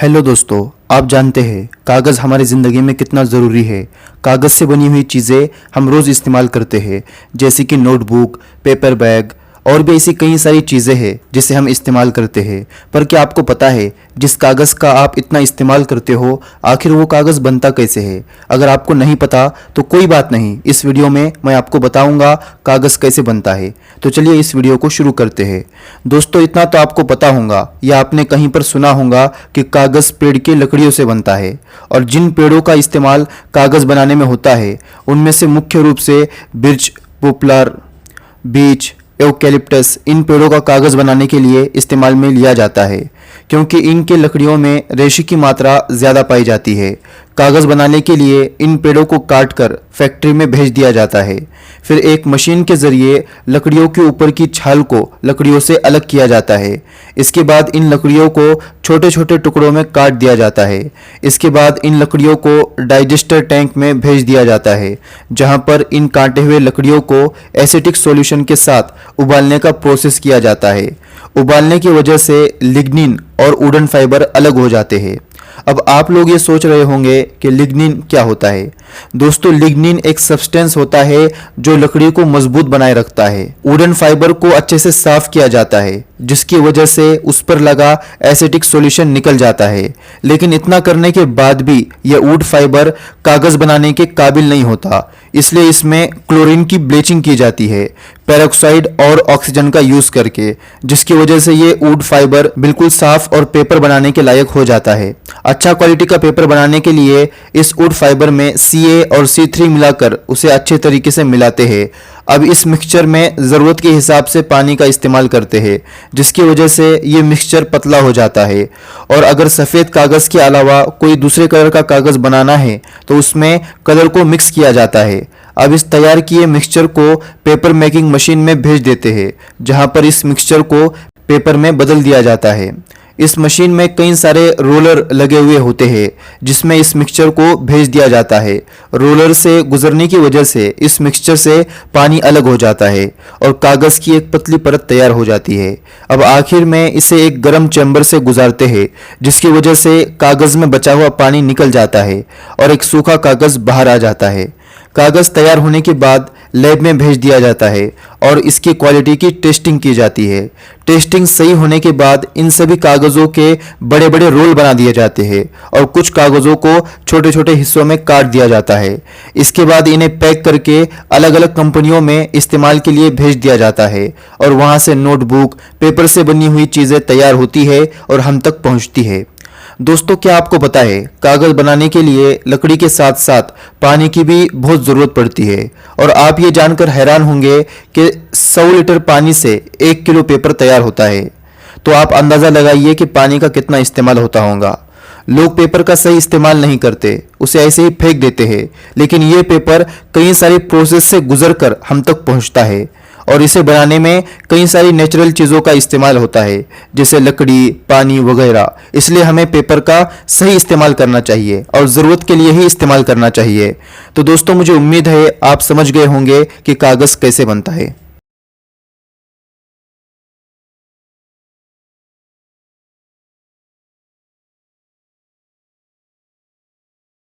Hello दोस्तों, आप जानते हैं कागज़ हमारी ज़िंदगी में कितना ज़रूरी है। कागज़ से बनी हुई चीज़ें हम रोज़ इस्तेमाल करते हैं, जैसे कि नोटबुक, पेपर बैग और भी ऐसी कई सारी चीज़ें हैं जिसे हम इस्तेमाल करते हैं। पर क्या आपको पता है जिस कागज़ का आप इतना इस्तेमाल करते हो आखिर वो कागज़ बनता कैसे है? अगर आपको नहीं पता तो कोई बात नहीं, इस वीडियो में मैं आपको बताऊंगा कागज़ कैसे बनता है। तो चलिए इस वीडियो को शुरू करते हैं। दोस्तों, इतना तो आपको पता होगा या आपने कहीं पर सुना होगा कि कागज़ पेड़ की लकड़ियों से बनता है, और जिन पेड़ों का इस्तेमाल कागज़ बनाने में होता है उनमें से मुख्य रूप से बिर्च, पोपलर, बीच, यूकैलिप्टस इन पेड़ों का कागज़ बनाने के लिए इस्तेमाल में लिया जाता है, क्योंकि इनके लकड़ियों में रेशे की मात्रा ज़्यादा पाई जाती है। कागज़ बनाने के लिए इन पेड़ों को काटकर फैक्ट्री में भेज दिया जाता है। फिर एक मशीन के ज़रिए लकड़ियों के ऊपर की छाल को लकड़ियों से अलग किया जाता है। इसके बाद इन लकड़ियों को छोटे छोटे टुकड़ों में काट दिया जाता है। इसके बाद इन लकड़ियों को डाइजेस्टर टैंक में भेज दिया जाता है, जहां पर इन काटे हुए लकड़ियों को एसिटिक सॉल्यूशन के साथ उबालने का प्रोसेस किया जाता है। उबालने की वजह से लिग्निन और वुडन फाइबर अलग हो जाते हैं। अब आप लोग ये सोच रहे होंगे कि लिग्निन क्या होता है। दोस्तों, लिग्निन एक सब्सटेंस होता है जो लकड़ी को मजबूत बनाए रखता है। वुडन फाइबर को अच्छे से साफ किया जाता है, जिसकी वजह से उस पर लगा एसिटिक सॉल्यूशन निकल जाता है। लेकिन इतना करने के बाद भी यह वुड फाइबर कागज बनाने के काबिल नहीं होता, इसलिए इसमें क्लोरीन की ब्लीचिंग की जाती है, पेरोक्साइड और ऑक्सीजन का यूज करके, जिसकी वजह से ये वुड फाइबर बिल्कुल साफ और पेपर बनाने के लायक हो जाता है। अच्छा क्वालिटी का पेपर बनाने के लिए इस वुड फाइबर में Ca और C3 मिलाकर उसे अच्छे तरीके से मिलाते हैं। अब इस मिक्सचर में ज़रूरत के हिसाब से पानी का इस्तेमाल करते हैं, जिसकी वजह से ये मिक्सचर पतला हो जाता है। और अगर सफ़ेद कागज़ के अलावा कोई दूसरे कलर का कागज़ बनाना है तो उसमें कलर को मिक्स किया जाता है। अब इस तैयार किए मिक्सचर को पेपर मेकिंग मशीन में भेज देते हैं, जहां पर इस मिक्सचर को पेपर में बदल दिया जाता है। इस मशीन में कई सारे रोलर लगे हुए होते हैं, जिसमें इस मिक्सचर को भेज दिया जाता है। रोलर से गुजरने की वजह से इस मिक्सचर से पानी अलग हो जाता है और कागज़ की एक पतली परत तैयार हो जाती है। अब आखिर में इसे एक गर्म चैम्बर से गुजारते हैं, जिसकी वजह से कागज़ में बचा हुआ पानी निकल जाता है और एक सूखा कागज़ बाहर आ जाता है। कागज़ तैयार होने के बाद लैब में भेज दिया जाता है और इसकी क्वालिटी की टेस्टिंग की जाती है। टेस्टिंग सही होने के बाद इन सभी कागज़ों के बड़े बड़े रोल बना दिए जाते हैं और कुछ कागज़ों को छोटे छोटे हिस्सों में काट दिया जाता है। इसके बाद इन्हें पैक करके अलग अलग कंपनियों में इस्तेमाल के लिए भेज दिया जाता है और वहाँ से नोटबुक, पेपर से बनी हुई चीज़ें तैयार होती है और हम तक पहुँचती है। दोस्तों, क्या आपको पता है कागज़ बनाने के लिए लकड़ी के साथ साथ पानी की भी बहुत ज़रूरत पड़ती है। और आप ये जानकर हैरान होंगे कि 100 लीटर पानी से 1 किलो पेपर तैयार होता है। तो आप अंदाज़ा लगाइए कि पानी का कितना इस्तेमाल होता होगा। लोग पेपर का सही इस्तेमाल नहीं करते, उसे ऐसे ही फेंक देते हैं, लेकिन ये पेपर कई सारे प्रोसेस से गुजरकर हम तक पहुंचता है और इसे बनाने में कई सारी नेचुरल चीज़ों का इस्तेमाल होता है, जैसे लकड़ी, पानी वगैरह। इसलिए हमें पेपर का सही इस्तेमाल करना चाहिए और ज़रूरत के लिए ही इस्तेमाल करना चाहिए। तो दोस्तों, मुझे उम्मीद है आप समझ गए होंगे कि कागज़ कैसे बनता है।